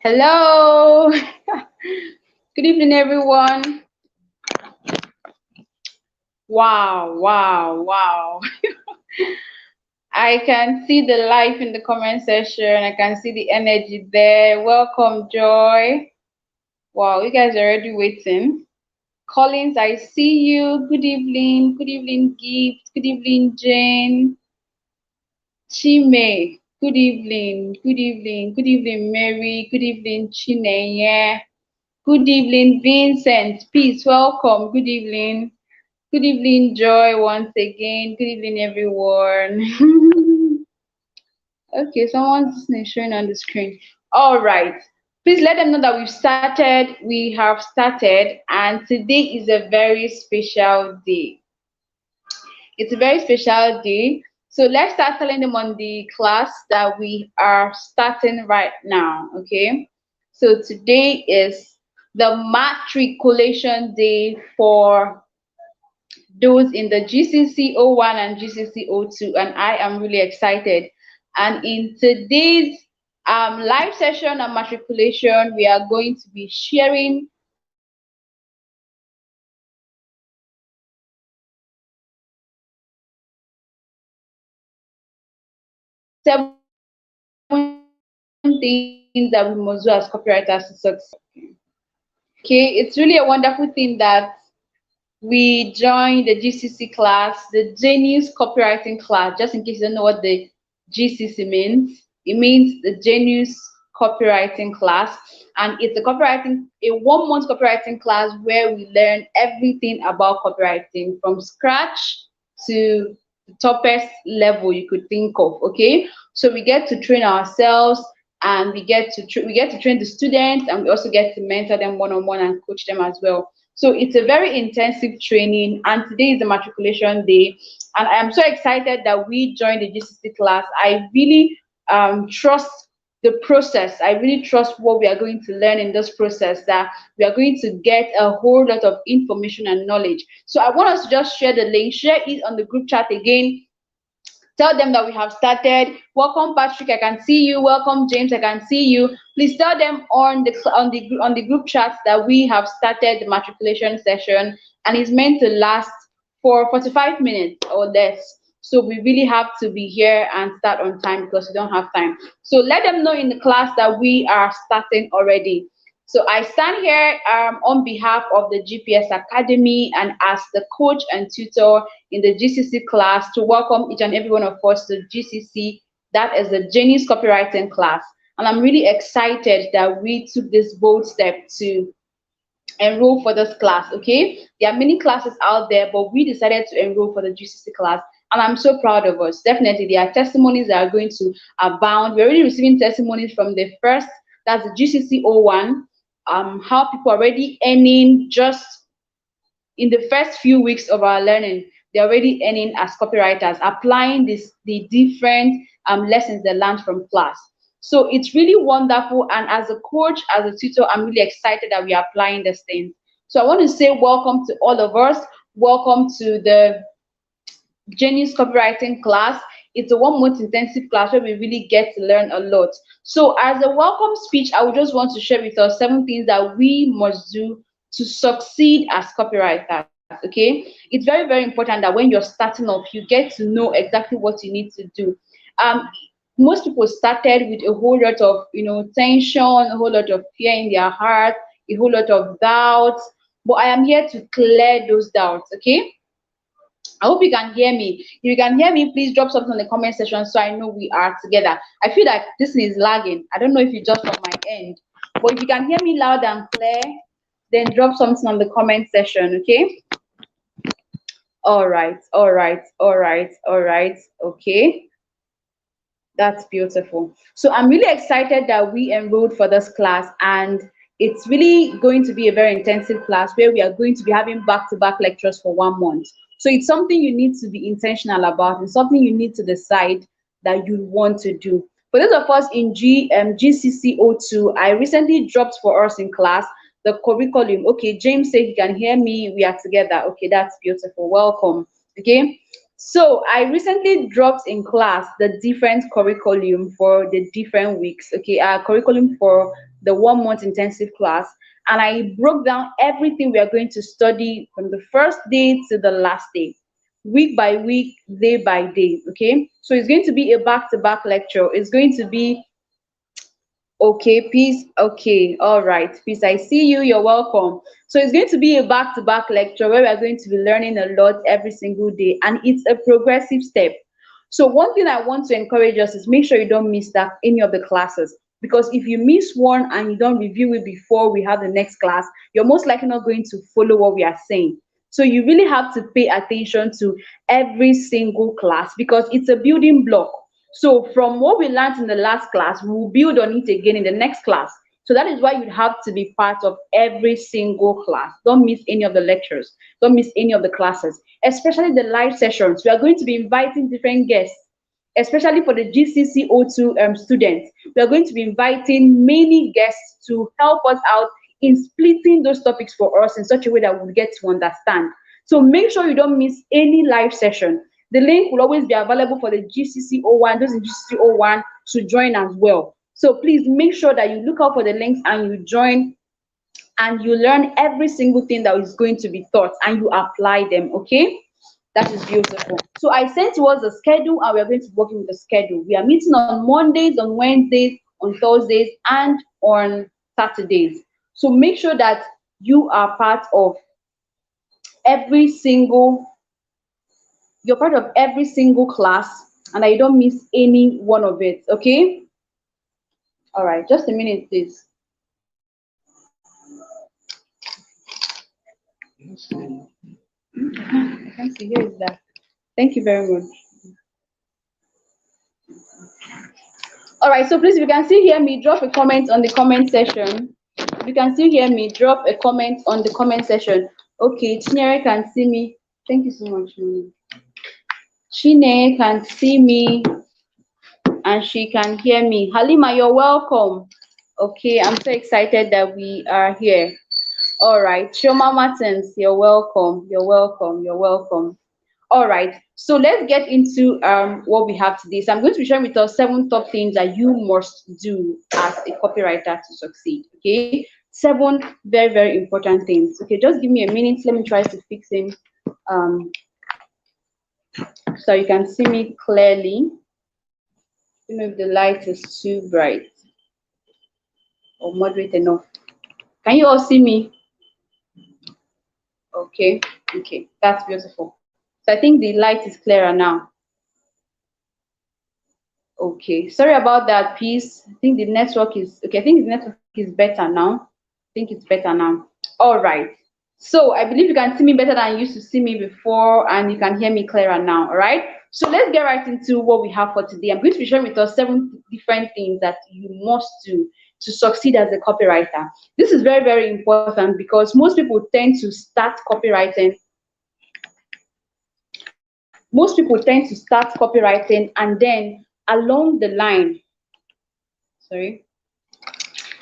Hello. Good evening, everyone. Wow. I can see the life in the comment section. I can see the energy there. Welcome, Joy. Wow, you guys are already waiting. Collins, I see you. Good evening. Good evening, Gift. Good evening, Jane. Chime. Good evening. Good evening. Good evening, Mary. Good evening, Chineye. Good evening, Vincent. Peace. Welcome. Good evening. Good evening, Joy, once again. Good evening, everyone. Okay, someone's name showing on the screen. All right. Please let them know that we've started. We have started, and today is a very special day. It's a very special day. So let's start telling them on the class that we are starting right now. Okay. So today is the matriculation day for those in the GCC 01 and GCC 02, and I am really excited. And in today's live session on matriculation, we are going to be sharing 7 things that we must do as copywriters to succeed. Okay, it's really a wonderful thing that we joined the GCC class, the Genius Copywriting class. Just in case you don't know what the GCC means, it means the Genius Copywriting class, and it's a 1 month copywriting class where we learn everything about copywriting from scratch to the toppest level you could think of. Okay, so we get to train ourselves, and we get to train the students, and we also get to mentor them one-on-one and coach them as well. So it's a very intensive training, and today is the matriculation day, and I am so excited that we joined the GCC class. I really trust the process. I really trust what we are going to learn in this process, that we are going to get a whole lot of information and knowledge. So I want us to just share the link, share it on the group chat again. Tell them that we have started. Welcome, Patrick. I can see you. Welcome, James. I can see you. Please tell them on the group chat that we have started the matriculation session, and it's meant to last for 45 minutes or less. So we really have to be here and start on time because we don't have time. So let them know in the class that we are starting already. So I stand here on behalf of the GPS Academy and as the coach and tutor in the GCC class to welcome each and every one of us to GCC. That is the Genius Copywriting class. And I'm really excited that we took this bold step to enroll for this class. Okay, there are many classes out there, but we decided to enroll for the GCC class, and I'm so proud of us. Definitely there are testimonies that are going to abound. We're already receiving testimonies from the first, that's the GCC 01, how people are already earning just in the first few weeks of our learning. They're already earning as copywriters, applying the different lessons they learned from class. So it's really wonderful. And as a coach, as a tutor, I'm really excited that we are applying these things. So I want to say welcome to all of us. Welcome to the Genius Copywriting class. It's a 1 month intensive class where we really get to learn a lot. So as a welcome speech, I would just want to share with us 7 things that we must do to succeed as copywriters. Okay, it's very important that when you're starting off, you get to know exactly what you need to do. Most people started with a whole lot of tension, a whole lot of fear in their heart, a whole lot of doubts, but I am here to clear those doubts. Okay, I hope you can hear me. If you can hear me, please drop something in the comment section so I know we are together. I feel like this is lagging. I don't know if it's just from my end, but if you can hear me loud and clear, then drop something on the comment section. Okay, all right. Okay, that's beautiful. So I'm really excited that we enrolled for this class, and it's really going to be a very intensive class where we are going to be having back-to-back lectures for 1 month. So it's something you need to be intentional about, and something you need to decide that you want to do. For those of us in GCC 02, I recently dropped for us in class the curriculum. Okay, James said he can hear me. We are together. Okay, that's beautiful. Welcome. Okay, So I recently dropped in class the different curriculum for the different weeks. Okay, curriculum for the 1 month intensive class, and I broke down everything we are going to study from the first day to the last day, week by week, day by day. Okay, so it's going to be a back-to-back lecture. It's going to be okay, peace. Okay, all right, peace. I see you. You're welcome. So it's going to be a back-to-back lecture where we are going to be learning a lot every single day, and it's a progressive step. So one thing I want to encourage us is make sure you don't miss that any of the classes, because if you miss one and you don't review it before we have the next class, you're most likely not going to follow what we are saying. So you really have to pay attention to every single class because it's a building block. So from what we learned in the last class, we will build on it again in the next class. So that is why you have to be part of every single class. Don't miss any of the lectures. Don't miss any of the classes, especially the live sessions. We are going to be inviting different guests, especially for the GCC02 students. We are going to be inviting many guests to help us out in splitting those topics for us in such a way that we'll get to understand. So make sure you don't miss any live session. The link will always be available for the GCC01, those in GCC01 to join as well. So please make sure that you look out for the links and you join and you learn every single thing that is going to be taught and you apply them, okay? That is beautiful. So I sent towards the schedule and we are going to be working with the schedule. We are meeting on Mondays, on Wednesdays, on Thursdays, and on Saturdays. So make sure that you are part of every single you're part of every single class and I don't miss any one of it, okay? All right, just a minute, please. I can't see. Here is that. Thank you very much. All right, so please, if you can still hear me, drop a comment on the comment section. If you can still hear me, drop a comment on the comment section. Okay, Chinyere can see me. Thank you so much, Moni. Chine can see me and she can hear me. Halima, you're welcome. Okay, I'm so excited that we are here. All right, Shoma Martins, you're welcome. You're welcome. You're welcome. All right, so let's get into what we have today. So I'm going to be sharing with us 7 top things that you must do as a copywriter to succeed. Okay, 7 very, very important things. Okay, just give me a minute. Let me try to fix him so you can see me clearly. I don't know if the light is too bright or moderate enough. Can you all see me? Okay, okay, that's beautiful. So I think the light is clearer now. Okay, sorry about that piece. I think the network is okay. I think the network is better now. I think it's better now. All right. So I believe you can see me better than you used to see me before, and you can hear me clearer now. All right. So let's get right into what we have for today. I'm going to be sharing with us 7 different things that you must do to succeed as a copywriter. This is very, very important because most people tend to start copywriting. Most people tend to start copywriting and then along the line, sorry,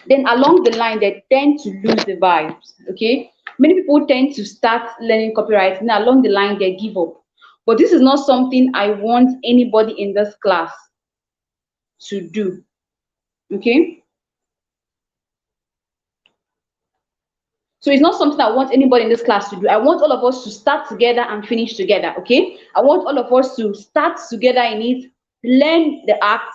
then along the line they tend to lose the vibes. Okay, many people tend to start learning copywriting and along the line they give up. But this is not something I want anybody in this class to do. Okay, so it's not something I want anybody in this class to do. I want all of us to start together and finish together. Okay, I want all of us to start together in it, learn the act,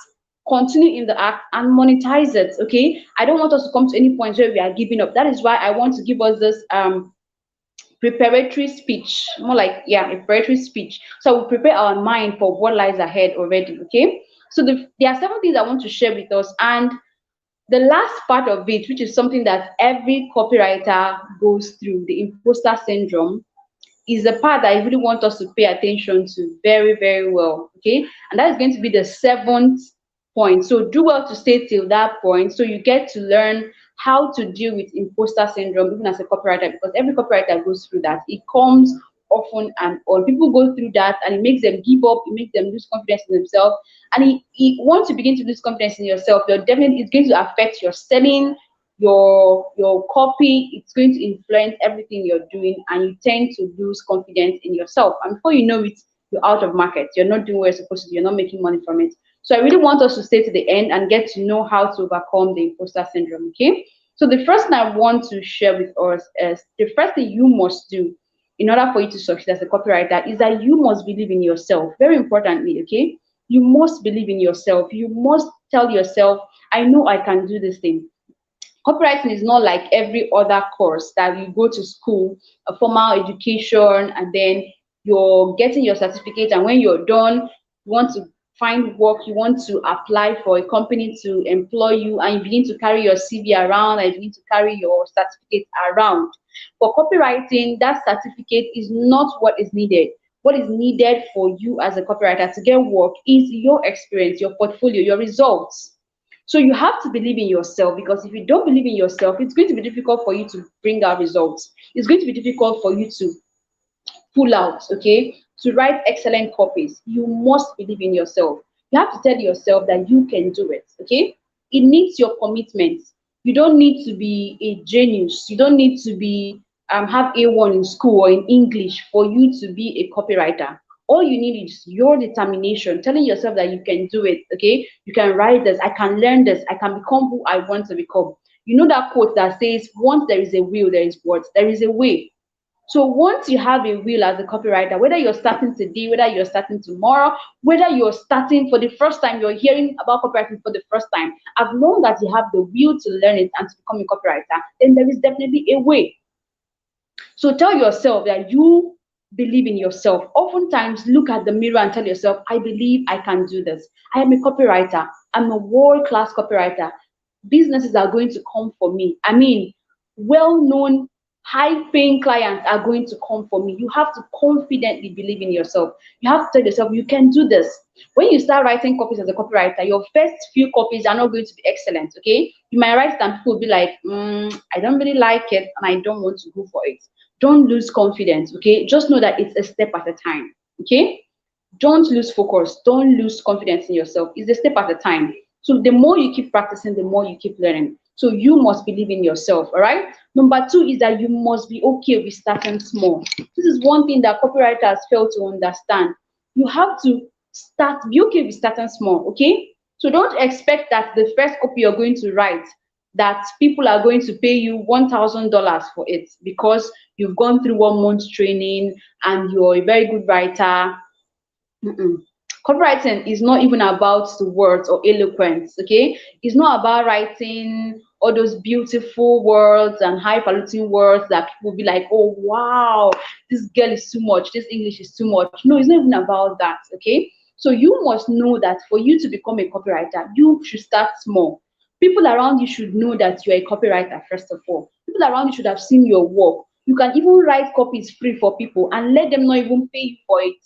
continue in the act, and monetize it. Okay, I don't want us to come to any point where we are giving up. That is why I want to give us this preparatory speech, more like, yeah, a preparatory speech, so we prepare our mind for what lies ahead already. Okay, so there are 7 things I want to share with us, and the last part of it, which is something that every copywriter goes through, the imposter syndrome, is the part that I really want us to pay attention to very, very well. Okay, and that is going to be the 7th point. So do well to stay till that point so you get to learn how to deal with imposter syndrome even as a copywriter, because every copywriter goes through that. It comes often and on. People go through that and it makes them give up, it makes them lose confidence in themselves. And once you begin to lose confidence in yourself, it's going to affect your selling, your copy. It's going to influence everything you're doing and you tend to lose confidence in yourself. And before you know it, you're out of market, you're not doing what you're supposed to do, you're not making money from it. So I really want us to stay to the end and get to know how to overcome the imposter syndrome. Okay. So the first thing I want to share with us is the first thing you must do in order for you to succeed as a copywriter is that you must believe in yourself. Very importantly, okay? You must believe in yourself. You must tell yourself, I know I can do this thing. Copywriting is not like every other course that you go to school, a formal education, and then you're getting your certificate. And when you're done, you want to find work, you want to apply for a company to employ you, and you begin to carry your CV around, and you begin to carry your certificate around. For copywriting, that certificate is not what is needed. What is needed for you as a copywriter to get work is your experience, your portfolio, your results. So you have to believe in yourself, because if you don't believe in yourself, it's going to be difficult for you to bring out results. It's going to be difficult for you to pull out, okay? To write excellent copies, you must believe in yourself. You have to tell yourself that you can do it, okay? It needs your commitment. You don't need to be a genius. You don't need to be have A1 in school or in English for you to be a copywriter. All you need is your determination, telling yourself that you can do it, okay? You can write this, I can learn this, I can become who I want to become. You know that quote that says, once there is a will, there is what? There is a way. So once you have a will as a copywriter, whether you're starting today, whether you're starting tomorrow, whether you're starting for the first time, you're hearing about copywriting for the first time, as long as you have the will to learn it and to become a copywriter, then there is definitely a way. So tell yourself that you believe in yourself. Oftentimes, look at the mirror and tell yourself, I believe I can do this. I am a copywriter. I'm a world-class copywriter. Businesses are going to come for me. I mean, well-known, high-paying clients are going to come for me. You have to confidently believe in yourself. You have to tell yourself, you can do this. When you start writing copies as a copywriter, your first few copies are not going to be excellent, okay? You might write it and people will be like, I don't really like it and I don't want to go for it. Don't lose confidence, okay? Just know that it's a step at a time, okay? Don't lose focus. Don't lose confidence in yourself. It's a step at a time. So the more you keep practicing, the more you keep learning. So you must believe in yourself, all right? Number two is that you must be okay with starting small. This is one thing that copywriters fail to understand. You have to be okay with starting small, okay? So don't expect that the first copy you're going to write, that people are going to pay you $1,000 for it because you've gone through 1 month training and you're a very good writer. Mm-mm. Copywriting is not even about the words or eloquence, okay? It's not about writing all those beautiful words and highfalutin words that people will be like, oh, wow, this girl is too much, this English is too much. No, it's not even about that, okay? So you must know that for you to become a copywriter, you should start small. People around you should know that you're a copywriter, first of all. People around you should have seen your work. You can even write copies free for people and let them not even pay you for it.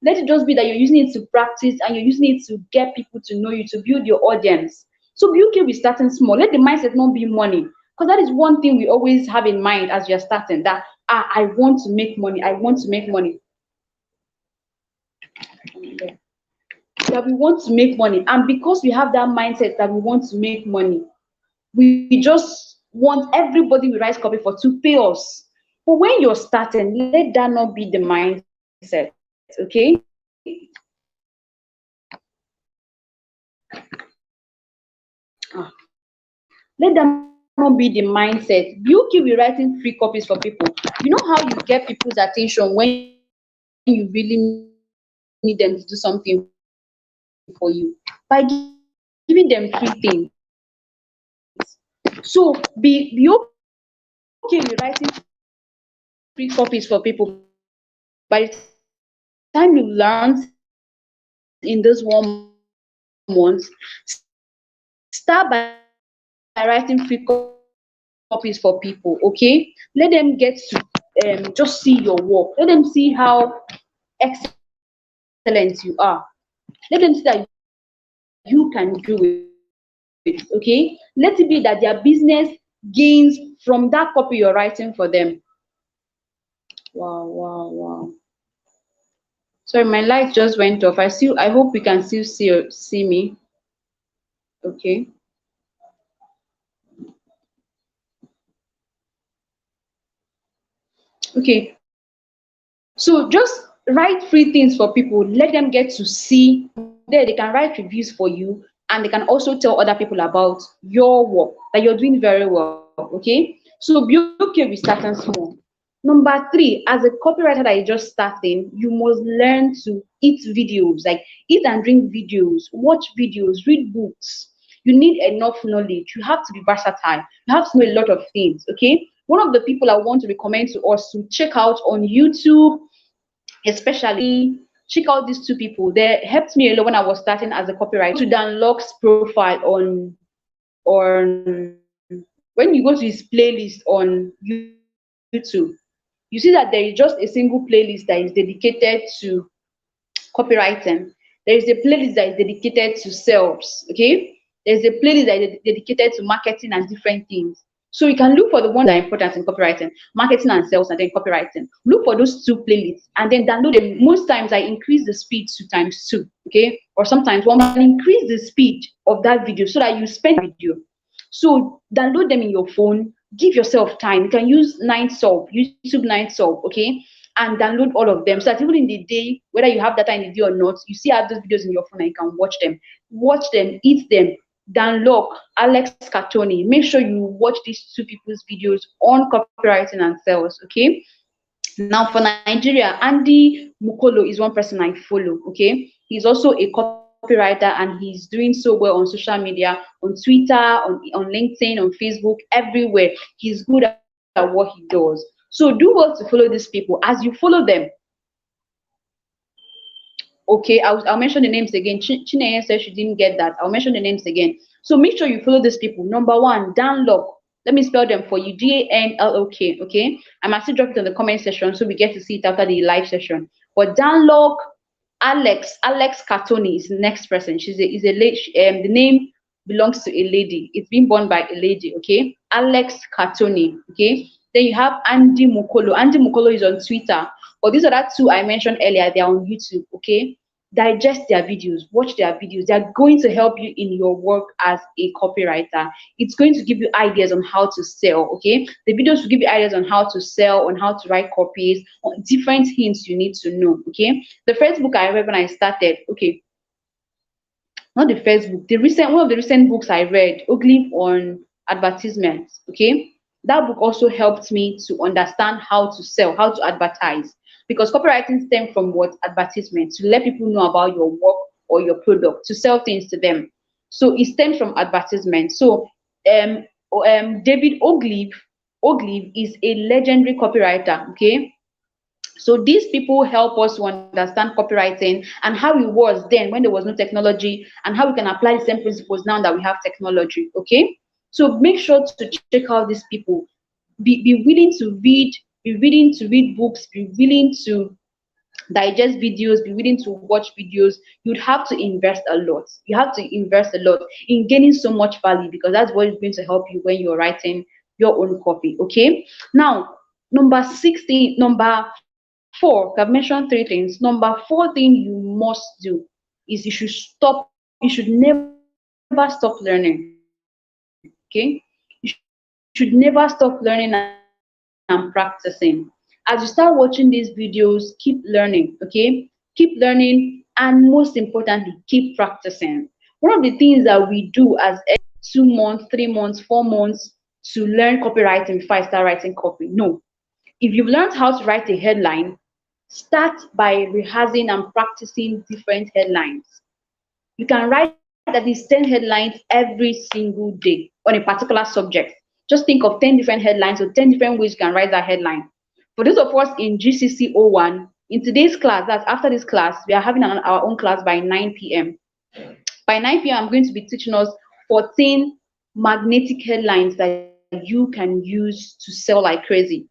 Let it just be that you're using it to practice and you're using it to get people to know you, to build your audience. So be okay with starting small. Let the mindset not be money, because that is one thing we always have in mind as you're starting, that I want to make money. I want to make money. That we want to make money. And because we have that mindset that we want to make money, we just want everybody we write copy for to pay us. But when you're starting, let that not be the mindset, okay? Let that not be the mindset. Be okay with writing free copies for people. You know how you get people's attention when you really need them to do something for you? By giving them free things. So be okay with writing free copies for people. By the time you learn in this 1 month, start by writing free copies for people, okay? Let them get to just see your work. Let them see how excellent you are. Let them see that you can do it, okay? Let it be that their business gains from that copy you're writing for them. Wow. Sorry, my light just went off. I hope we can still see me. Okay. Okay. So just Write free things for people. Let them get to see. There they can write reviews for you, and they can also tell other people about your work, that you're doing very well. Okay, so be okay with starting small. Number three, as a copywriter that is just starting, you must learn to eat videos, like eat and drink videos, watch videos, read books. You need enough knowledge. You have to be versatile. You have to know a lot of things. Okay, one of the people I want to recommend to us to check out on YouTube, especially, check out these two people. They helped me a lot when I was starting as a copywriter. To Dan Locke's profile on when you go to his playlist on YouTube, you see that there is just a single playlist that is dedicated to copywriting. There is a playlist that is dedicated to sales. Okay, there's a playlist that is dedicated to marketing and different things. So you can look for the ones that are important in copywriting, marketing and sales, and then copywriting. Look for those two playlists and then download them. Most times I increase the speed to times two, okay? Or sometimes one can increase the speed of that video so that you spend video. So download them in your phone. Give yourself time. You can use Nine Solve, YouTube Nine Solve, okay? And download all of them. So that even in the day, whether you have data in the day or not, you see have those videos in your phone and you can watch them. Watch them, eat them. Dan Locke, Alex Catoni. Make sure you watch these two people's videos on copywriting and sales, okay? Now for Nigeria, Andy Mukolo is one person I follow, okay? He's also a copywriter and he's doing so well on social media, on Twitter, on LinkedIn, on Facebook, everywhere. He's good at what he does. So do well to follow these people. As you follow them, okay, I'll mention the names again. Chineye said she didn't get that. I'll mention the names again. So make sure you follow these people. Number one, Dan Locke. Let me spell them for you. Danlok. Okay, I might still drop it in the comment section so we get to see it after the live session. But Dan Locke, Alex Catoni is the next person. Is a lady. The name belongs to a lady. It's been born by a lady. Okay, Alex Catoni. Okay. Then you have Andy Mukolo. Andy Mukolo is on Twitter. But these other two I mentioned earlier, they are on YouTube. Okay, digest their videos, watch their videos. They are going to help you in your work as a copywriter. It's going to give you ideas on how to sell. Okay, the videos will give you ideas on how to sell, on how to write copies, on different hints you need to know. Okay, the first book I read when I started, okay, not the first book, the recent one of the recent books I read, Ugly on Advertisements. Okay, that book also helped me to understand how to sell, how to advertise, because copywriting stems from what? Advertisement, to let people know about your work or your product, to sell things to them. So it stems from advertisement. So David Ogilvy is a legendary copywriter. Okay, so these people help us to understand copywriting and how it was then when there was no technology, and how we can apply the same principles now that we have technology. Okay, so make sure to check out these people. Be willing to read, be willing to read books, be willing to digest videos, be willing to watch videos. You'd have to invest a lot. You have to invest a lot in gaining so much value, because that's what is going to help you when you're writing your own copy. Okay, now number 16, number 4, I've mentioned 3 things. Number 4 thing you must do is you should never stop learning. Okay, you should never stop learning and practicing. As you start watching these videos, keep learning. Okay, keep learning, and most importantly, keep practicing. One of the things that we do as 2 months, 3 months, 4 months to learn copywriting before I start writing copy. No, if you've learned how to write a headline, start by rehearsing and practicing different headlines. You can write at least 10 headlines every single day on a particular subject. Just think of 10 different headlines or 10 different ways you can write that headline. For those of us in GCC 01, in today's class, that's after this class, we are having our own class by 9 p.m. By 9 p.m., I'm going to be teaching us 14 magnetic headlines that you can use to sell like crazy.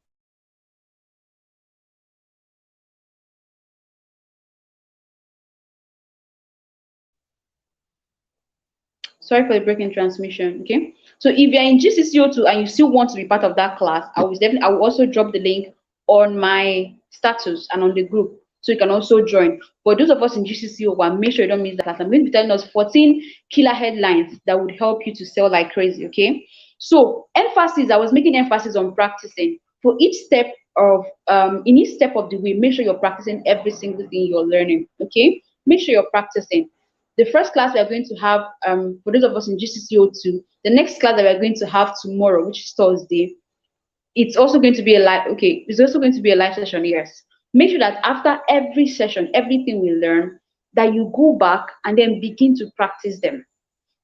Sorry for the breaking transmission. Okay, so if you're in GCCO2 and you still want to be part of that class, I will also drop the link on my status and on the group, so you can also join. For those of us in GCCO1, make sure you don't miss that class. I'm going to be telling us 14 killer headlines that would help you to sell like crazy. Okay, so emphasis, I was making emphasis on practicing. For each step of in each step of the way, make sure you're practicing every single thing you're learning. Okay, make sure you're practicing. The first class we are going to have, for those of us in GCCO2, the next class that we are going to have tomorrow, which is Thursday, it's also going to be a live. Okay, it's also going to be a live session. Yes, make sure that after every session, everything we learn, that you go back and then begin to practice them.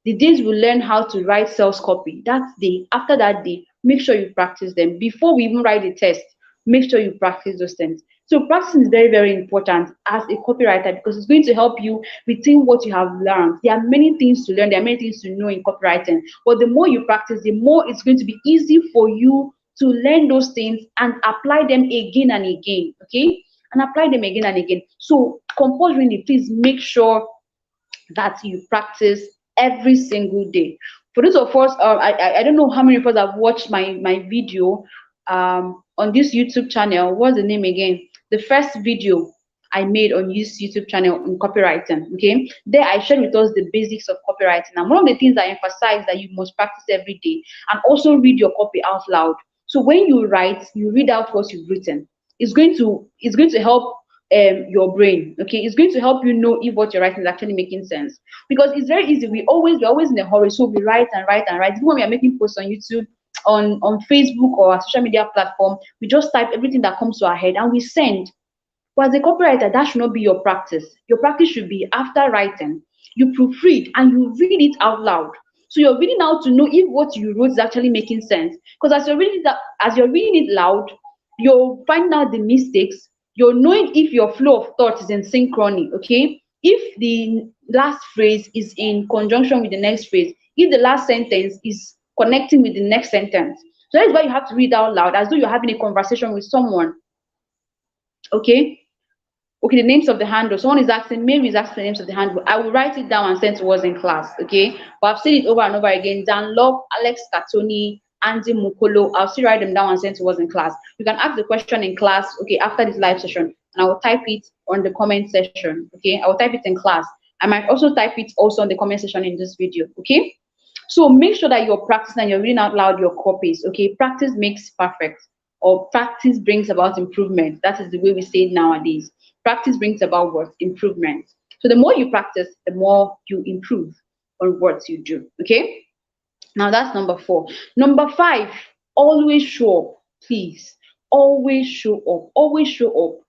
The days we learn how to write sales copy, that day, after that day, make sure you practice them. Before we even write the test, make sure you practice those things. So practicing is very, very important as a copywriter because it's going to help you retain what you have learned. There are many things to learn, there are many things to know in copywriting. But the more you practice, the more it's going to be easy for you to learn those things and apply them again and again. Okay? And apply them again and again. So compulsorily, please make sure that you practice every single day. For those of us, I don't know how many of us have watched my video on this YouTube channel. What's the name again? The first video I made on this YouTube channel on copywriting. Okay, there I shared with us the basics of copywriting, and one of the things I emphasize that you must practice every day, and also read your copy out loud. So when you write, you read out what you've written. It's going to help your brain. Okay, it's going to help you know if what you're writing is actually making sense, because it's very easy. We're always in a hurry, so we write and write and write. Even when we are making posts on YouTube, on Facebook or a social media platform, we just type everything that comes to our head and we send. But as a copywriter, that should not be your practice. Your practice should be after writing, you proofread and you read it out loud. So you're reading out to know if what you wrote is actually making sense. Because as you're reading it loud, you'll find out the mistakes. You're knowing if your flow of thought is in synchrony. Okay, if the last phrase is in conjunction with the next phrase, if the last sentence is connecting with the next sentence. So that is why you have to read out loud as though you're having a conversation with someone. Okay. Okay, the names of the handle. Someone is asking, Mary is asking the names of the handle. I will write it down and send to us in class. Okay, but I've said it over and over again. Dan Love, Alex Katoni, Andy Mukolo. I'll still write them down and send to us in class. You can ask the question in class, okay, after this live session, and I will type it on the comment section. Okay, I will type it in class. I might also type it also on the comment section in this video. Okay, so make sure that you're practicing and you're reading out loud your copies. Okay, practice makes perfect, or practice brings about improvement. That is the way we say it nowadays. Practice brings about what? Improvement. So the more you practice, the more you improve on what you do. Okay. Now that's number 4. Number 5, always show up. Please, always show up. Always show up.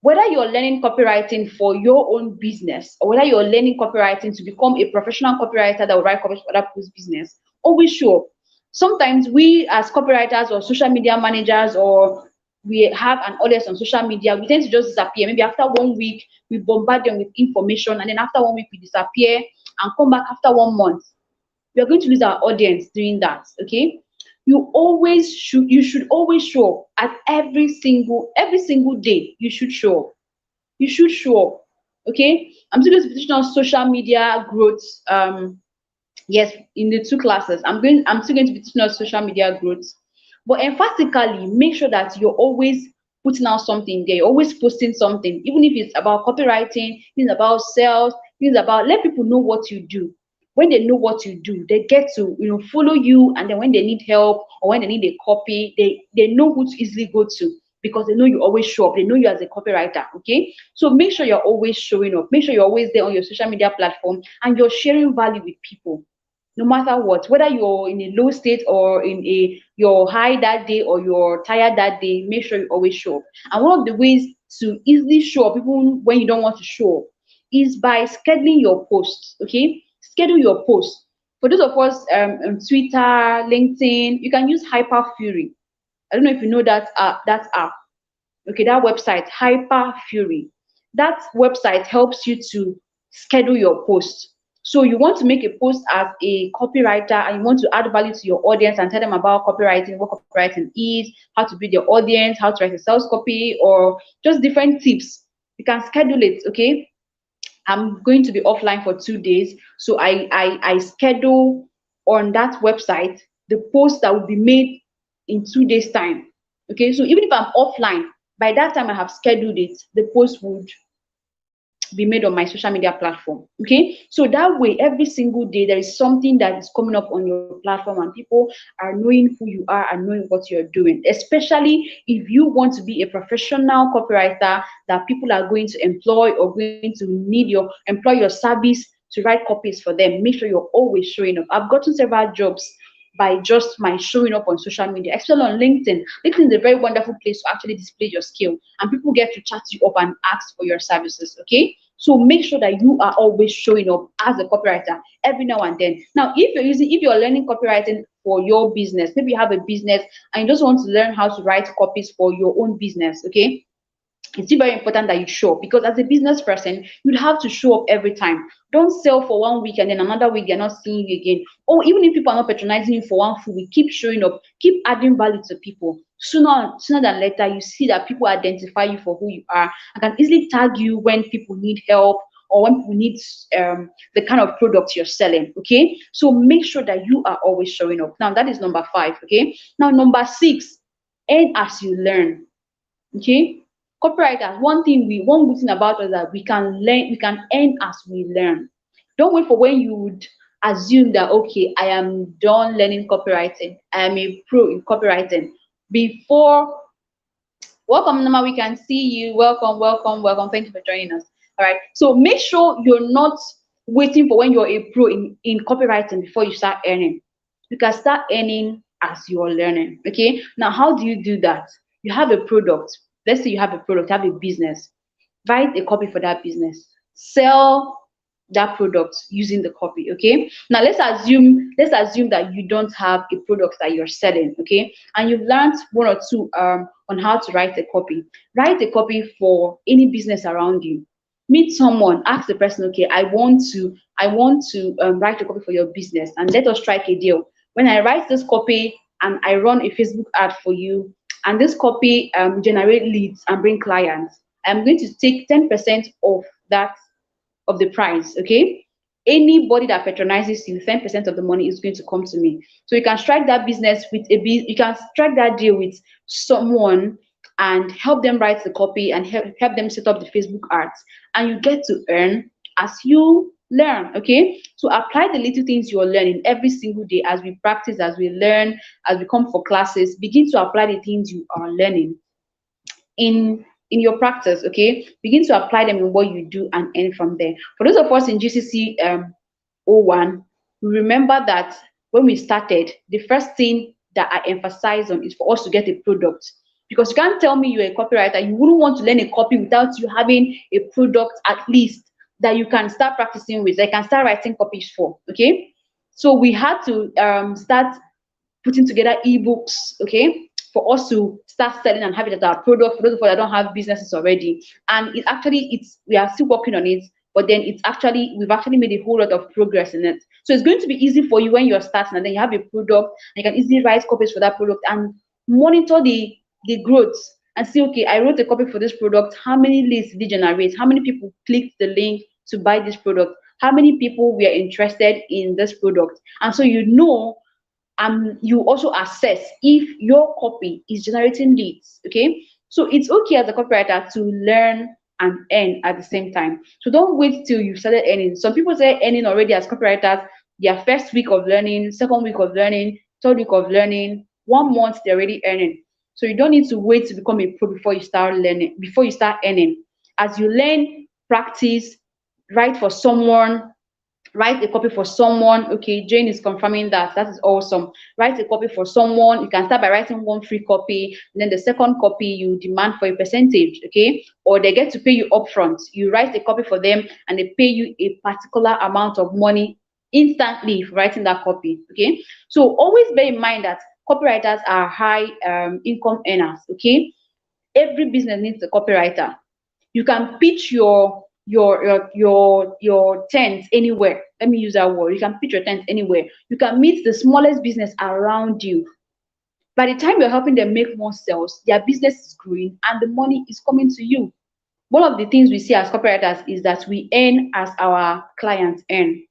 Whether you're learning copywriting for your own business or whether you're learning copywriting to become a professional copywriter that will write copy for other people's business, always show up. Sometimes we as copywriters or social media managers, or we have an audience on social media, we tend to just disappear. Maybe after 1 week, we bombard them with information, and then after 1 week, we disappear and come back after 1 month. We are going to lose our audience doing that. Okay, you should always show up at every single day. You should show up. You should show up. Okay, I'm still going to be teaching on social media growth. Yes, in the 2 classes, I'm still going to be teaching on social media growth. But emphatically, make sure that you're always putting out something there. You're always posting something, even if it's about copywriting, it's about sales, it's about let people know what you do. When they know what you do, they get to follow you, and then when they need help or when they need a copy, they know who to easily go to because they know you always show up. They know you as a copywriter. Okay, so make sure you're always showing up. Make sure you're always there on your social media platform and you're sharing value with people. No matter what, whether you're in a low state or you're high that day or you're tired that day, make sure you always show up. And one of the ways to easily show up, even when you don't want to show up, is by scheduling your posts. Okay, schedule your posts. For those of us on Twitter, LinkedIn, you can use Hyper Fury. I don't know if you know that app. Okay, that website, Hyper Fury. That website helps you to schedule your posts. So you want to make a post as a copywriter and you want to add value to your audience and tell them about copywriting, what copywriting is, how to build your audience, how to write a sales copy, or just different tips. You can schedule it. Okay, I'm going to be offline for 2 days, so I schedule on that website the post that will be made in 2 days time. Okay, so even if I'm offline, by that time I have scheduled it, the post be made on my social media platform. Okay, so that way every single day there is something that is coming up on your platform, and people are knowing who you are and knowing what you're doing, especially if you want to be a professional copywriter that people are going to employ or going to need employ your service to write copies for them. Make sure you're always showing up. I've gotten several jobs by just my showing up on social media, especially on LinkedIn. LinkedIn is a very wonderful place to actually display your skill, and people get to chat you up and ask for your services. Okay, so make sure that you are always showing up as a copywriter every now and then. Now, if you're learning copywriting for your business, maybe you have a business and you just want to learn how to write copies for your own business. Okay, it's still very important that you show up, because as a business person, you'd have to show up every time. Don't sell for 1 week and then another week they're not seeing you again. Or even if people are not patronizing you for one full week, keep showing up, keep adding value to people. Sooner than later, you see that people identify you for who you are and can easily tag you when people need help or when people need the kind of product you're selling. Okay, so make sure that you are always showing up. Now that is number 5. Okay, now number 6, earn as you learn. Okay, copywriters, one good thing about us is that we can learn, we can earn as we learn. Don't wait for when you would assume that, okay, I am done learning copywriting, I am a pro in copywriting, before. Welcome, Nama. We can see you. Welcome, welcome, welcome. Thank you for joining us. All right. So make sure you're not waiting for when you're a pro in copywriting before you start earning. You can start earning as you're learning. Okay. Now, how do you do that? You have a product. Let's say you have a product, you have a business. Write a copy for that business. Sell that product using the copy. Okay, now let's assume that you don't have a product that you're selling. Okay, and you've learned one or two on how to write a copy. Write a copy for any business around you. Meet someone, ask the person, okay, I want to write a copy for your business, and let us strike a deal. When I write this copy and I run a Facebook ad for you, and this copy generate leads and bring clients, I'm going to take 10% of that, of the price. Okay, anybody that patronizes you, 10% of the money is going to come to me. So you can strike that business with you can strike that deal with someone and help them write the copy and help them set up the Facebook ads, and you get to earn as you learn. Okay, so apply the little things you're learning every single day. As we practice, as we learn, as we come for classes, begin to apply the things you are learning in your practice. Okay, begin to apply them in what you do and earn from there. For those of us in GCC 01, remember that when we started, the first thing that I emphasize on is for us to get a product, because you can't tell me you're a copywriter, you wouldn't want to learn a copy without you having a product at least that you can start practicing with, that you can start writing copies for. Okay, so we had to start putting together ebooks, okay, for us to start selling and have it as our product for those of us that don't have businesses already. And we are still working on it, but then we've actually made a whole lot of progress in it. So it's going to be easy for you when you're starting, and then you have a product and you can easily write copies for that product and monitor the growth and see, okay, I wrote a copy for this product, how many leads did it generate, how many people clicked the link to buy this product, how many people were interested in this product. And so you also assess if your copy is generating leads. Okay, so it's okay as a copywriter to learn and earn at the same time. So don't wait till you started earning. Some people say earning already as copywriters, their first week of learning, second week of learning, third week of learning, 1 month they're already earning. So you don't need to wait to become a pro before you start learning, before you start earning. As you learn, practice, write for someone, write a copy for someone. Okay, Jane is confirming that. That is awesome. Write a copy for someone. You can start by writing one free copy, and then the second copy you demand for a percentage. Okay, or they get to pay you upfront. You write a copy for them and they pay you a particular amount of money instantly for writing that copy. Okay, so always bear in mind that copywriters are high income earners. Okay, every business needs a copywriter. You can pitch your tent anywhere. Let me use that word. You can pitch your tent anywhere. You can meet the smallest business around you. By the time you're helping them make more sales, their business is growing and the money is coming to you. One of the things we see as copywriters is that we earn as our clients earn.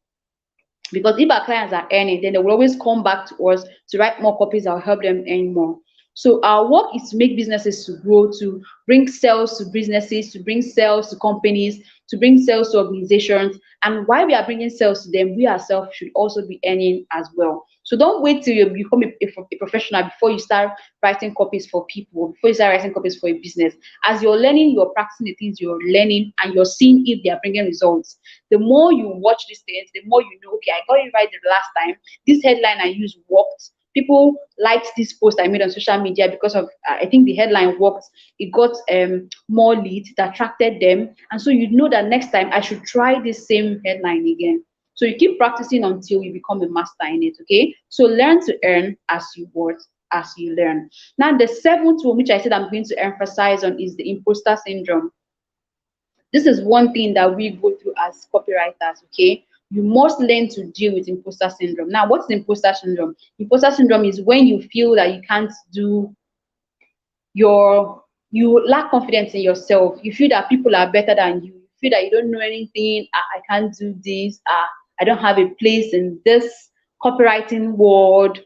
Because if our clients are earning, then they will always come back to us to write more copies that will help them earn more. So our work is to make businesses to grow, to bring sales to businesses, to bring sales to companies, to bring sales to organizations. And while we are bringing sales to them, we ourselves should also be earning as well. So don't wait till you become a professional before you start writing copies for people, before you start writing copies for a business. As you're learning, you're practicing the things you're learning and you're seeing if they are bringing results. The more you watch these things, the more you know, okay, I got it right the last time. This headline I used worked. People liked this post I made on social media because of I think the headline worked. It got more leads, it attracted them, and so you know that next time I should try this same headline again. So you keep practicing until you become a master in it. Okay, so learn to earn as you work, as you learn. Now the seventh one, which I said I'm going to emphasize on, is the imposter syndrome. This is one thing that we go through as copywriters. Okay, you must learn to deal with imposter syndrome. Now, what's imposter syndrome? Imposter syndrome is when you feel that you can't do your you lack confidence in yourself. You feel that people are better than you. You feel that you don't know anything. I can't do this. I don't have a place in this copywriting world.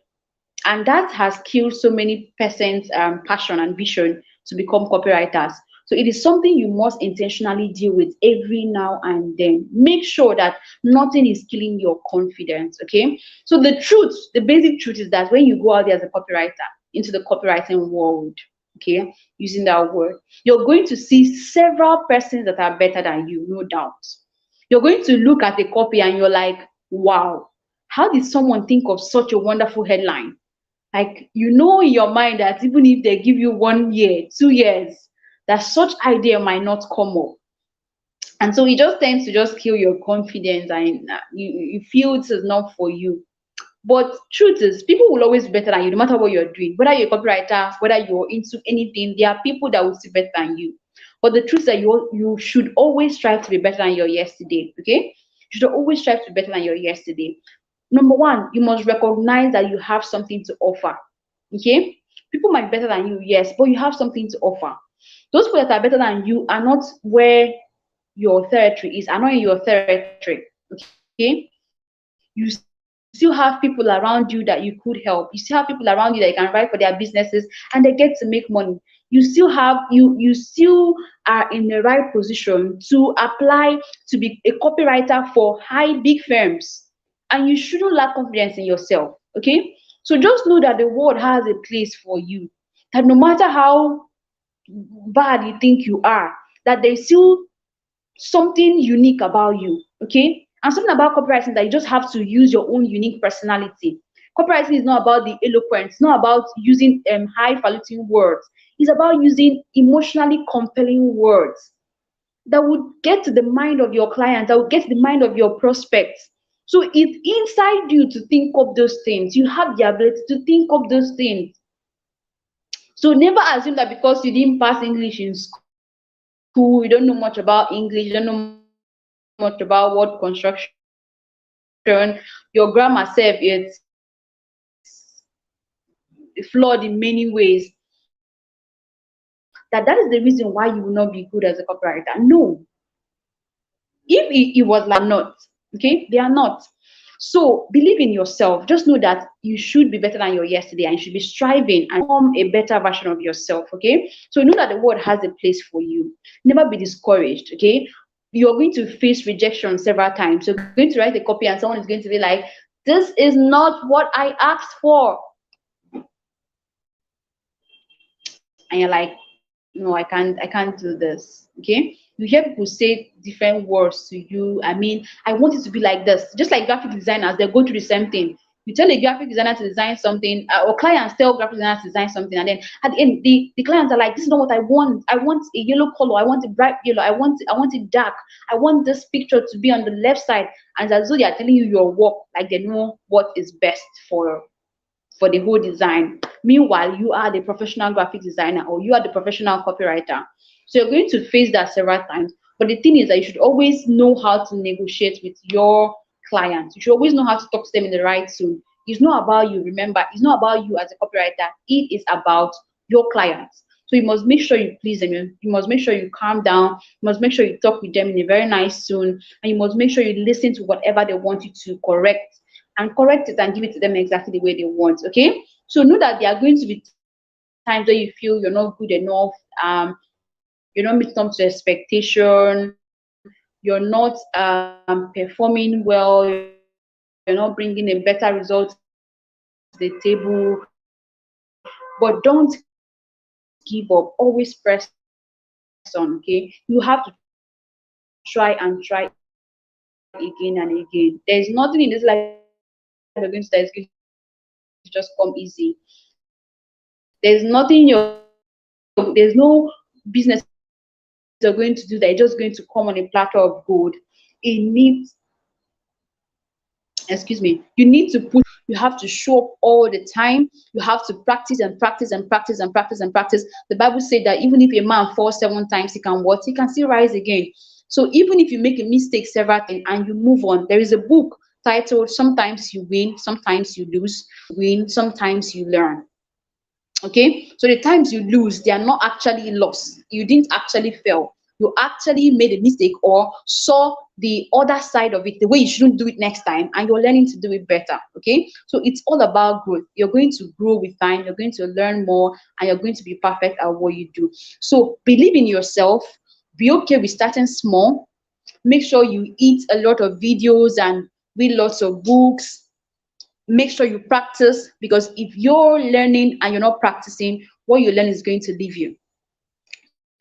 And that has killed so many persons' passion and vision to become copywriters. So it is something you must intentionally deal with every now and then. Make sure that nothing is killing your confidence. Okay. So the truth, the basic truth is that when you go out there as a copywriter into the copywriting world, okay, using that word, you're going to see several persons that are better than you, no doubt. You're going to look at a copy and you're like, wow, how did someone think of such a wonderful headline? Like, you know, in your mind that even if they give you 1 year, 2 years, that such idea might not come up. And so it just tends to just kill your confidence and you feel this is not for you. But truth is, people will always be better than you, no matter what you're doing. Whether you're a copywriter, whether you're into anything, there are people that will see better than you. But the truth is that you should always strive to be better than your yesterday. Okay, you should always strive to be better than your yesterday. Number one, you must recognize that you have something to offer. Okay, people might be better than you, yes, but you have something to offer. Those people that are better than you are not where your territory is, are not in your territory. Okay, you still have people around you that you could help. You still have people around you that you can write for their businesses and they get to make money. You still are in the right position to apply to be a copywriter for high big firms, and you shouldn't lack confidence in yourself. Okay, so just know that the world has a place for you, that no matter how bad you think you are, that there's still something unique about you. Okay, and something about copywriting that you just have to use your own unique personality. Copywriting is not about the eloquence, it's not about using highfalutin words. It's about using emotionally compelling words that would get to the mind of your clients, that would get to the mind of your prospects. So it's inside you to think of those things. You have the ability to think of those things. So never assume that because you didn't pass English in school, you don't know much about English, you don't know much about word construction, your grammar self, it's flawed in many ways, that is the reason why you will not be good as a copywriter. No, if it was like not, okay, they are not. So believe in yourself. Just know that you should be better than your yesterday and you should be striving and become a better version of yourself. Okay, so know that the world has a place for you. Never be discouraged. Okay, you're going to face rejection several times. You're going to write a copy and someone is going to be like, this is not what I asked for, and you're like, no, I can't do this. Okay, you hear people say different words to you. I mean, I want it to be like this. Just like graphic designers, they go through the same thing. You tell a graphic designer to design something, or clients tell graphic designers to design something, and then at the end, the clients are like, this is not what I want. I want a yellow color, I want a bright yellow, I want it dark, I want this picture to be on the left side. And as though they are telling you your work, like they know what is best for the whole design. Meanwhile, you are the professional graphic designer or you are the professional copywriter. So you're going to face that several times. But the thing is that you should always know how to negotiate with your clients. You should always know how to talk to them in the right tone. It's not about you, remember, it's not about you as a copywriter, it is about your clients. So you must make sure you please them. You must make sure you calm down. You must make sure you talk with them in a very nice tone. And you must make sure you listen to whatever they want you to correct, and correct it and give it to them exactly the way they want. Okay, so know that there are going to be times where you feel you're not good enough, you're not meeting up to expectation, you're not performing well, you're not bringing a better result to the table, but don't give up. Always press on, okay? You have to try and try again and again. There's nothing in this life you're going to do that you're just going to come on a platter of gold. It needs, there's no business you're going to do that you're just going to come on a platter of gold. It needs, excuse me, you need to push, you have to show up all the time, you have to practice and practice and practice and practice and practice. The Bible said that even if a man falls 7 times, he can what? He can still rise again. So even if you make a mistake several times and you move on, there is a book titled Sometimes You Win, Sometimes You Lose, Win, Sometimes You Learn. Okay, so the times you lose, they are not actually lost. You didn't actually fail. You actually made a mistake or saw the other side of it, the way you shouldn't do it next time, and you're learning to do it better. Okay, so it's all about growth. You're going to grow with time, you're going to learn more, and you're going to be perfect at what you do. So believe in yourself, be okay with starting small. Make sure you eat a lot of videos and read lots of books. Make sure you practice, because if you're learning and you're not practicing, what you learn is going to leave you.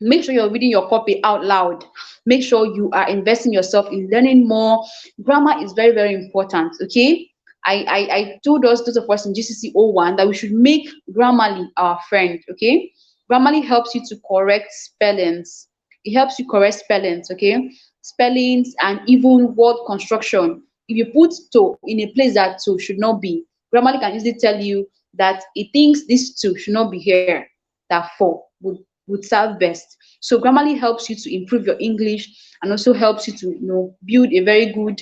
Make sure you're reading your copy out loud. Make sure you are investing yourself in learning more. Grammar is very, very important. Okay, I told us, those of us in GCC 01, that we should make Grammarly our friend. Okay, Grammarly helps you to correct spellings. It helps you correct spellings. Okay, spellings and even word construction. If you put to in a place that to should not be, Grammarly can easily tell you that it thinks this to should not be here, that for would serve best. So Grammarly helps you to improve your English, and also helps you to, build a very good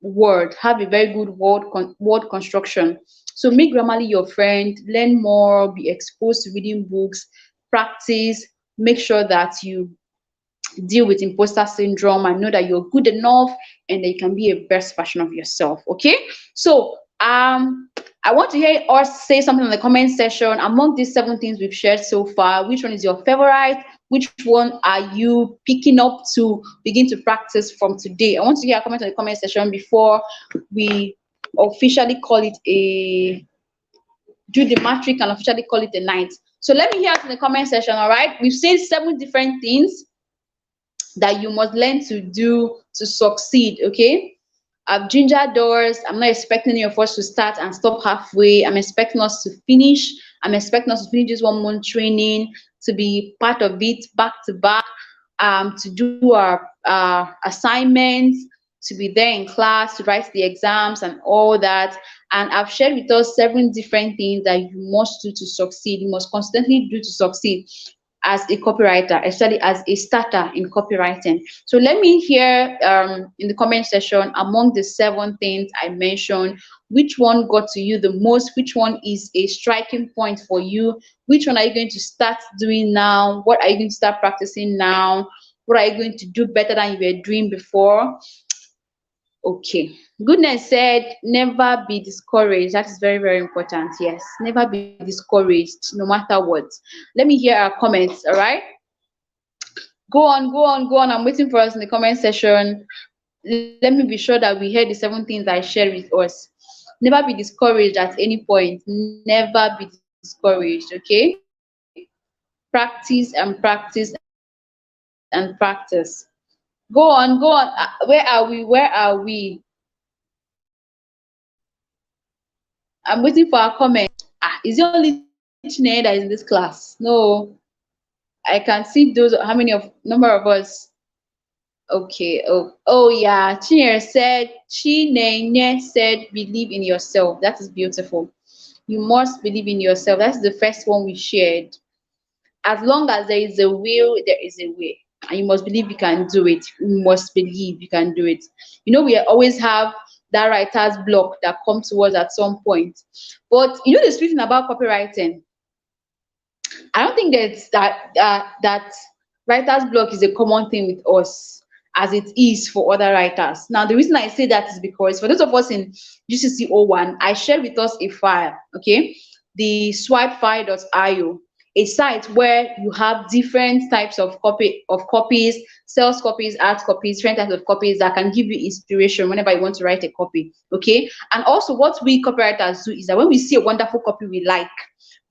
word, have a very good word construction. So make Grammarly your friend, learn more, be exposed to reading books, practice, make sure that you deal with imposter syndrome and know that you're good enough and that you can be a best version of yourself. Okay, so I want to hear us say something in the comment section. Among these 7 things we've shared so far, which one is your favorite? Which one are you picking up to begin to practice from today? I want to hear a comment in the comment section before we officially call it a do the matric and officially call it a night. So let me hear it in the comment section. All right, we've said 7 different things that you must learn to do to succeed. Okay, I've gingered doors. I'm not expecting any of us to start and stop halfway. I'm expecting us to finish. I'm expecting us to finish this 1 month training, to be part of it back to back, to do our assignments, to be there in class, to write the exams and all that. And I've shared with us 7 different things that you must do to succeed. You must constantly do to succeed as a copywriter, especially as a starter in copywriting. So let me hear in the comment section, among the 7 things I mentioned, which one got to you the most? Which one is a striking point for you? Which one are you going to start doing now? What are you going to start practicing now? What are you going to do better than you were doing before? Okay. Goodness said, never be discouraged. That is very, very important. Yes, never be discouraged, no matter what. Let me hear our comments. All right. Go on, go on, go on. I'm waiting for us in the comment section. Let me be sure that we heard the 7 things I shared with us. Never be discouraged at any point. Never be discouraged. Okay. Practice and practice and practice. Go on, go on. Where are we? Where are we? I'm waiting for our comment. Is it only Chineke that is in this class? No, I can see those. How many of number of us? Okay. Oh yeah. Chinenye said, believe in yourself. That is beautiful. You must believe in yourself. That's the first one we shared. As long as there is a will, there is a way. And you must believe you can do it. You must believe you can do it. We always have that writer's block that comes to us at some point. But the sweet thing about copywriting, I don't think that writer's block is a common thing with us as it is for other writers. Now, the reason I say that is because for those of us in GCC 01, I shared with us a file. Okay, the swipefy.io, a site where you have different types of copies, sales copies, art copies, different types of copies that can give you inspiration whenever you want to write a copy. Okay. And also, what we copywriters do is that when we see a wonderful copy we like,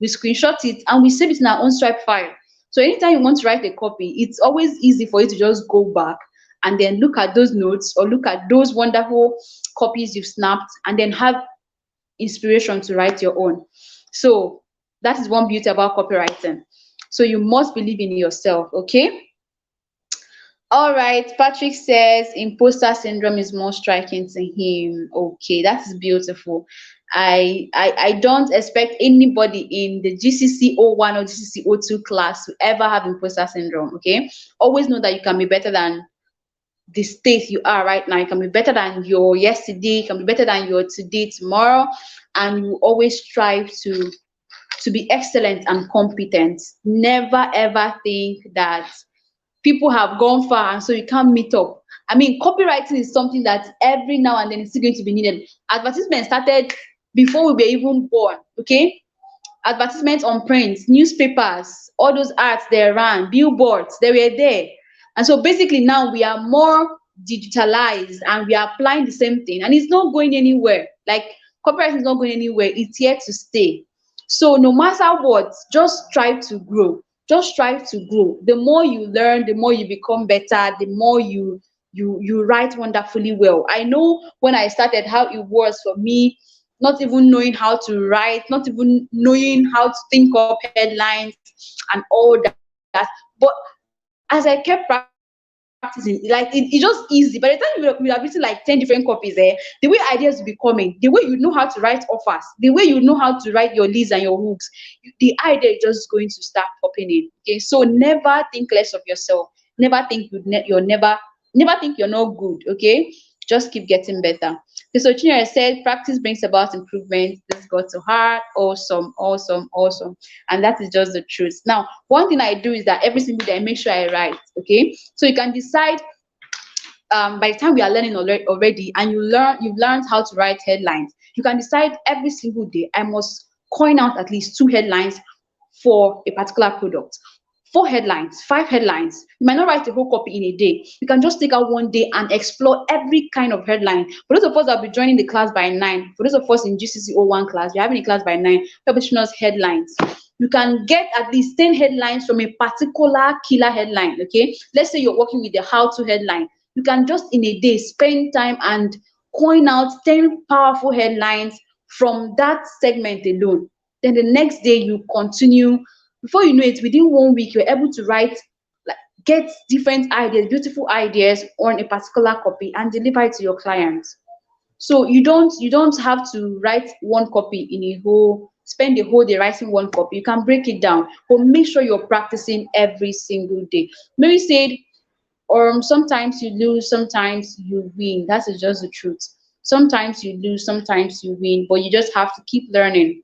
we screenshot it and we save it in our own Stripe file. So anytime you want to write a copy, it's always easy for you to just go back and then look at those notes or look at those wonderful copies you've snapped and then have inspiration to write your own. So that is one beauty about copywriting. So you must believe in yourself, okay? All right, Patrick says imposter syndrome is more striking to him. Okay, that is beautiful. I don't expect anybody in the GCC 01 or GCC 02 class to ever have imposter syndrome. Okay, always know that you can be better than the state you are right now. You can be better than your yesterday. You can be better than your today, tomorrow, and you always strive to be excellent and competent. Never ever think that people have gone far and so you can't meet up. I mean, copywriting is something that every now and then is still going to be needed. Advertisement started before we were even born, okay? Advertisements on print, newspapers, all those ads they ran, billboards, they were there. And so basically now we are more digitalized and we are applying the same thing and it's not going anywhere. Like copywriting is not going anywhere, it's here to stay. So no matter what, just strive to grow. Just strive to grow. The more you learn, the more you become better, the more you write wonderfully well. I know when I started how it was for me, not even knowing how to write, not even knowing how to think up headlines and all that. But as I kept practicing, like it's just easy. By the time you have written like 10 different copies there, the way ideas will be coming, the way you know how to write offers, the way you know how to write your leads and your hooks, the idea is just going to start popping in. Okay, so never think less of yourself. Never think never think you're not good. Okay, just keep getting better. Okay, so Chinyere said practice brings about improvement. This got to heart. Awesome, awesome, awesome. And that is just the truth. Now, one thing I do is that every single day I make sure I write. Okay, so you can decide by the time we are learning already and you've learned how to write headlines, you can decide every single day I must coin out at least 2 headlines for a particular product. 4 headlines, 5 headlines. You might not write a whole copy in a day. You can just take out one day and explore every kind of headline. For those of us that will be joining the class by 9, for those of us in GCC 01 class, we're having a class by 9, we're teaching us headlines. You can get at least 10 headlines from a particular killer headline. Okay, let's say you're working with the how-to headline. You can just in a day spend time and coin out 10 powerful headlines from that segment alone. Then the next day you continue. Before you know it, within 1 week, you're able to write, like, get different ideas, beautiful ideas on a particular copy and deliver it to your clients. So you don't have to write one copy in a whole, spend the whole day writing one copy. You can break it down, but make sure you're practicing every single day. Mary said, sometimes you lose, sometimes you win. That is just the truth. Sometimes you lose, sometimes you win, but you just have to keep learning.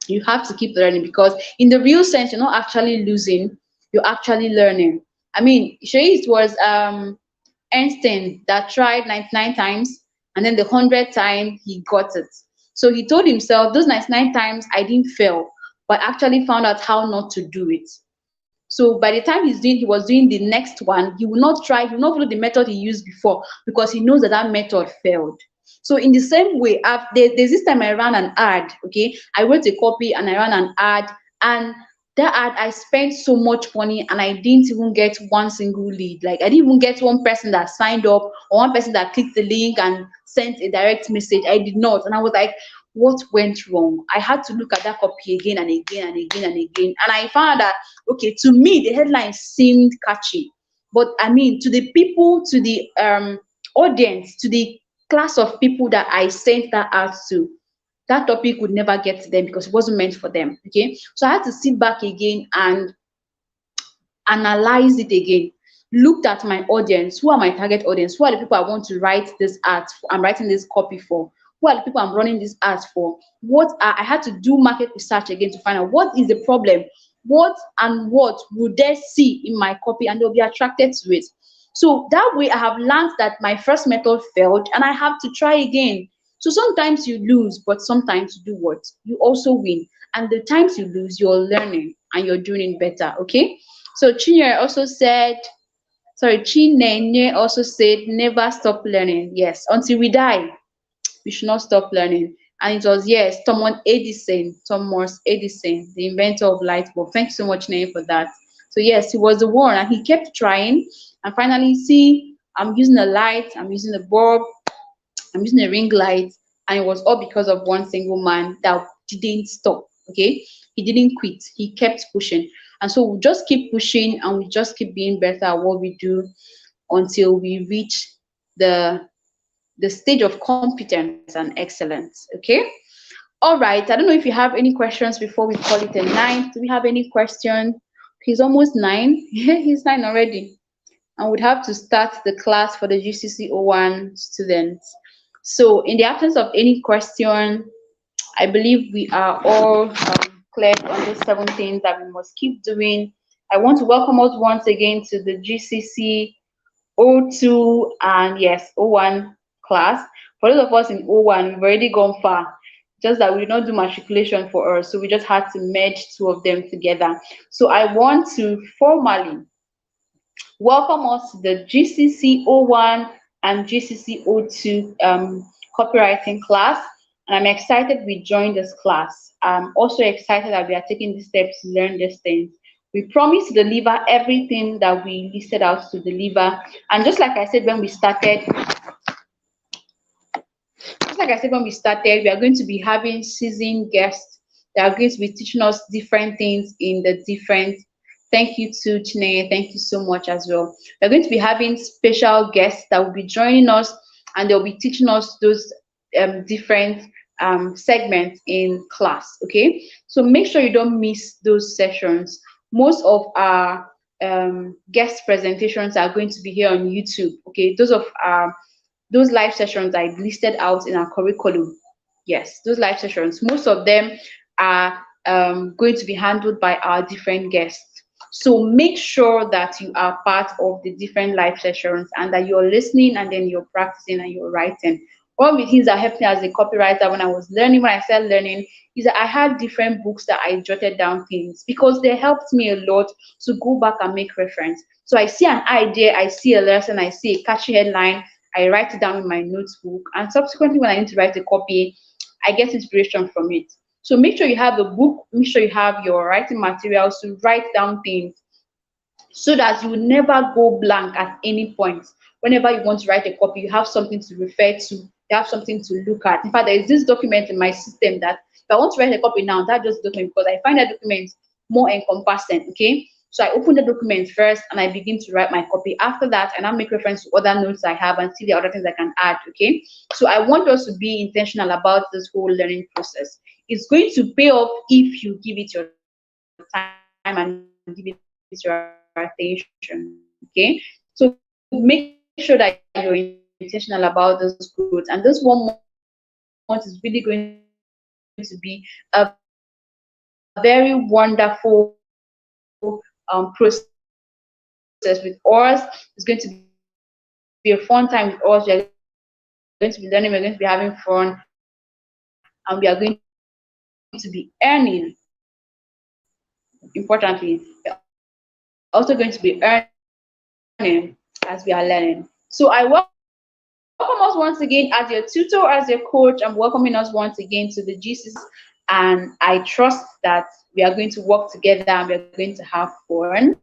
You have to keep learning because in the real sense, you're not actually losing, you're actually learning. I mean, it was Einstein that tried 99 times and then the 100th time he got it. So he told himself, those 99 times I didn't fail, but actually found out how not to do it. So by the time he was doing the next one, he will not follow the method he used before because he knows that that method failed. So in the same way, there's this time I ran an ad. Okay, I wrote a copy and I ran an ad, and that ad I spent so much money and I didn't even get one single lead. Like I didn't even get one person that signed up or one person that clicked the link and sent a direct message. I did not, and I was like, what went wrong? I had to look at that copy again and again and again and again, and I found that okay, to me the headline seemed catchy, but I mean to the people, to the audience, to the class of people that I sent that out to, that topic would never get to them because it wasn't meant for them. Okay, so I had to sit back again and analyze it again. Looked at my audience. Who are my target audience? Who are the people I want to write this ad for? I'm writing this copy for. Who are the people I'm running this ads for? I had to do market research again to find out what is the problem, what would they see in my copy, and they'll be attracted to it. So that way I have learned that my first method failed and I have to try again. So sometimes you lose, but sometimes you do what? You also win. And the times you lose, you're learning and you're doing it better. Okay. So Chinenye also said, never stop learning. Yes, until we die, we should not stop learning. And it was, yes, Thomas Edison, the inventor of light bulb. Thank you so much, Nene, for that. So yes, he was the one, and he kept trying. And finally, see, I'm using a light, I'm using a bulb, I'm using a ring light, and it was all because of one single man that didn't stop. Okay, he didn't quit. He kept pushing, and so we just keep pushing, and we just keep being better at what we do until we reach the the stage of competence and excellence. Okay. All right. I don't know if you have any questions before we call it a night. Do we have any question? He's almost 9. He's 9 already. And we'd have to start the class for the GCC 01 students. So, in the absence of any question, I believe we are all cleared on those 7 things that we must keep doing. I want to welcome us once again to the GCC 02 and yes, 01 class. For those of us in 01, we've already gone far. Just that we did not do matriculation for us, so we just had to merge 2 of them together. So I want to formally welcome us to the GCC 01 and GCC 02 copywriting class. And I'm excited we joined this class. I'm also excited that we are taking the steps to learn these things. We promise to deliver everything that we listed out to deliver. And just like I said when we started, we are going to be having seasoned guests that are going to be teaching us different things in the different. Thank you to Chineye. Thank you so much as well. We're going to be having special guests that will be joining us, and they'll be teaching us those different segments in class. Okay, so make sure you don't miss those sessions. Most of our guest presentations are going to be here on YouTube. Okay, those live sessions I listed out in our curriculum. Yes, those live sessions, most of them are going to be handled by our different guests. So make sure that you are part of the different live sessions and that you're listening and then you're practicing and you're writing. One of the things that helped me as a copywriter when I started learning, is that I had different books that I jotted down things because they helped me a lot to go back and make reference. So I see an idea, I see a lesson, I see a catchy headline, I write it down in my notebook, and subsequently when I need to write a copy, I get inspiration from it. So make sure you have a book, make sure you have your writing materials to write down things so that you will never go blank at any point. Whenever you want to write a copy, you have something to refer to, you have something to look at. In fact, there is this document in my system that if I want to write a copy now, that just document, because I find that document more encompassing. Okay, so I open the document first and I begin to write my copy. After that, and I make reference to other notes I have and see the other things I can add. Okay, so I want us to be intentional about this whole learning process. It's going to pay off if you give it your time and give it your attention. Okay, so make sure that you're intentional about this growth, and this 1 month is really going to be a very wonderful process with us. It's going to be a fun time with us. We are going to be learning, we're going to be having fun, and we are going to be earning. Importantly, we're also going to be earning as we are learning. So I welcome us once again as your tutor, as your coach. I'm welcoming us once again to the GCs, and I trust that we are going to work together and we are going to have fun.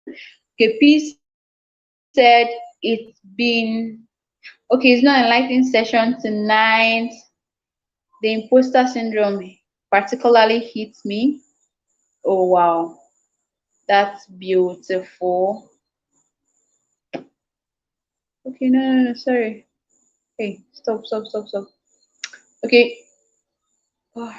Okay, P said it's been okay. It's not an enlightening session tonight. The imposter syndrome particularly hits me. Oh wow, that's beautiful. Okay, no, sorry. Hey, stop. Okay. Oh,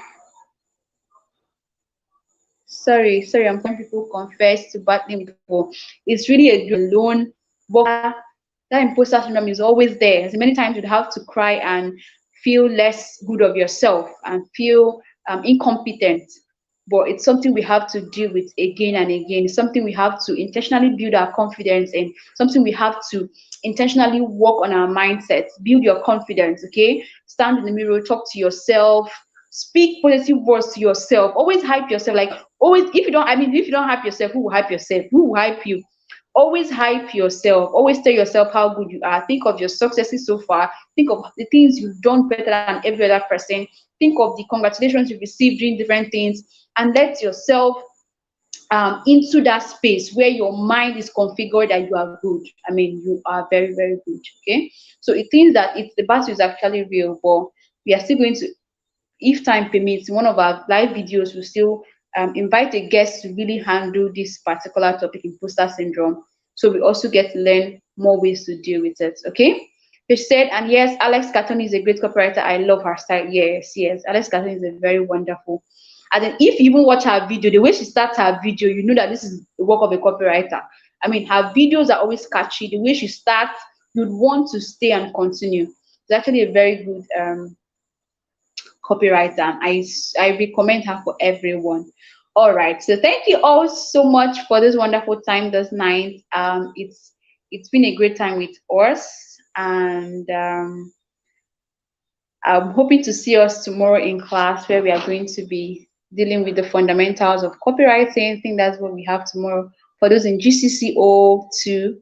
sorry. I'm hearing people confess to battling before. It's really a alone, but that imposter syndrome is always there. As many times you'd have to cry and feel less good of yourself and feel incompetent. But it's something we have to deal with again and again. It's something we have to intentionally build our confidence in. Something we have to intentionally work on our mindsets, build your confidence, okay? Stand in the mirror, talk to yourself, speak positive words to yourself, always hype yourself. Like, always, if you don't hype yourself, who will hype yourself? Who will hype you? Always hype yourself. Always tell yourself how good you are. Think of your successes so far. Think of the things you've done better than every other person. Think of the congratulations you've received doing different things, and let yourself into that space where your mind is configured that you are good. I mean, you are very, very good. Okay. So it means that the battle is actually real, but we are still going to, if time permits, in one of our live videos, we'll still invite a guest to really handle this particular topic, imposter syndrome. So we also get to learn more ways to deal with it. Okay. She said, and yes, Alex Carton is a great copywriter. I love her style. Yes, yes. Alex Carton is a very wonderful. And then if you even watch her video, the way she starts her video, you know that this is the work of a copywriter. I mean, her videos are always catchy. The way she starts, you'd want to stay and continue. It's actually a very good copywriter. I recommend her for everyone. All right. So thank you all so much for this wonderful time this night. It's been a great time with us, and I'm hoping to see us tomorrow in class where we are going to be dealing with the fundamentals of copywriting. I think that's what we have tomorrow. For those in GCCO 2,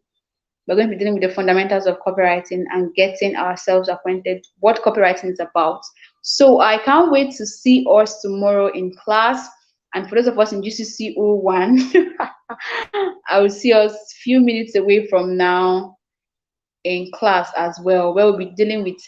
we're going to be dealing with the fundamentals of copywriting and getting ourselves acquainted what copywriting is about. So I can't wait to see us tomorrow in class. And for those of us in GCCO 1, I will see us a few minutes away from now in class as well, where we'll be dealing with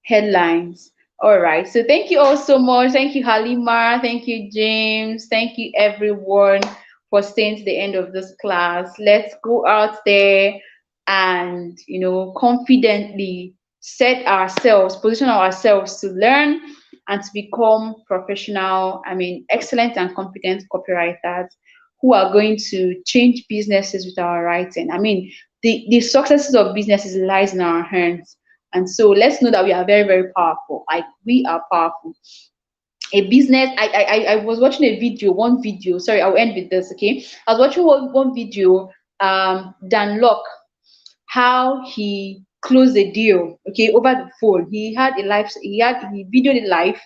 headlines. All right. So thank you all so much. Thank you, Halima. Thank you, James. Thank you, everyone, for staying to the end of this class. Let's go out there and, confidently position ourselves to learn and to become professional, excellent and competent copywriters who are going to change businesses with our writing. The successes of businesses lies in our hands. And so let's know that we are very, very powerful. Like, we are powerful. A business, I was watching one video. Sorry, I'll end with this, okay? I was watching one video, Dan Locke, how he closed a deal, okay, over the phone. He videoed it live,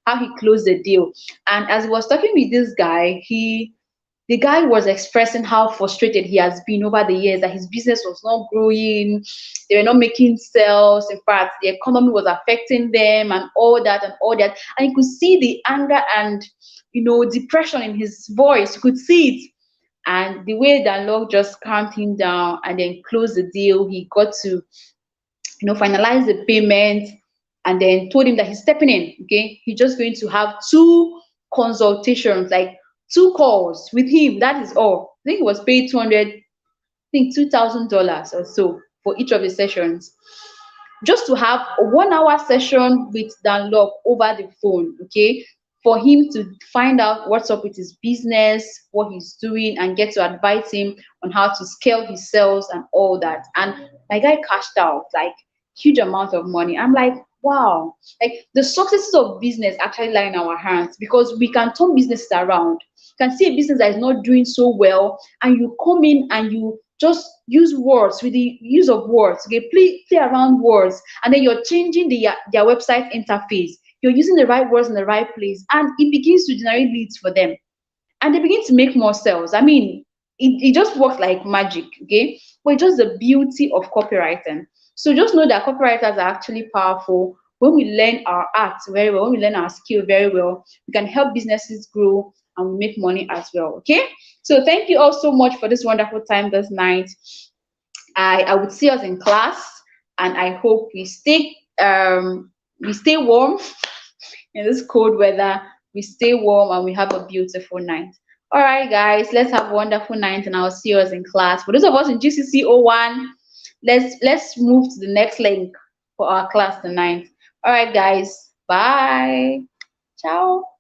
how he closed the deal. And as he was talking with this guy, the guy was expressing how frustrated he has been over the years, that his business was not growing, they were not making sales. In fact, the economy was affecting them and all that and all that. And you could see the anger and, depression in his voice. You could see it. And the way that Locke just calmed him down and then closed the deal, he got to, finalize the payment and then told him that he's stepping in, okay? He's just going to have 2 consultations, like 2 calls with him. That is all. I think he was paid $2,000 or so for each of the sessions, just to have a 1-hour session with Dan Locke over the phone, okay, for him to find out what's up with his business, what he's doing, and get to advise him on how to scale his sales and all that. And my guy cashed out like huge amount of money. I'm like, wow, like the successes of business actually lie in our hands, because we can turn businesses around. You can see a business that is not doing so well, and you come in and you just use words, with the use of words, okay, play around words, and then you're changing their website interface. You're using the right words in the right place, and it begins to generate leads for them, and they begin to make more sales. It just works like magic, okay? But it's just the beauty of copywriting. So just know that copywriters are actually powerful. When we learn our art very well, when we learn our skill very well, we can help businesses grow and we make money as well, okay? So thank you all so much for this wonderful time this night. I would see us in class, and I hope we stay warm in this cold weather. We stay warm and we have a beautiful night. All right, guys, let's have a wonderful night, and I'll see us in class. For those of us in GCC 01, let's move to the next link for our class tonight. All right, guys, bye. Ciao.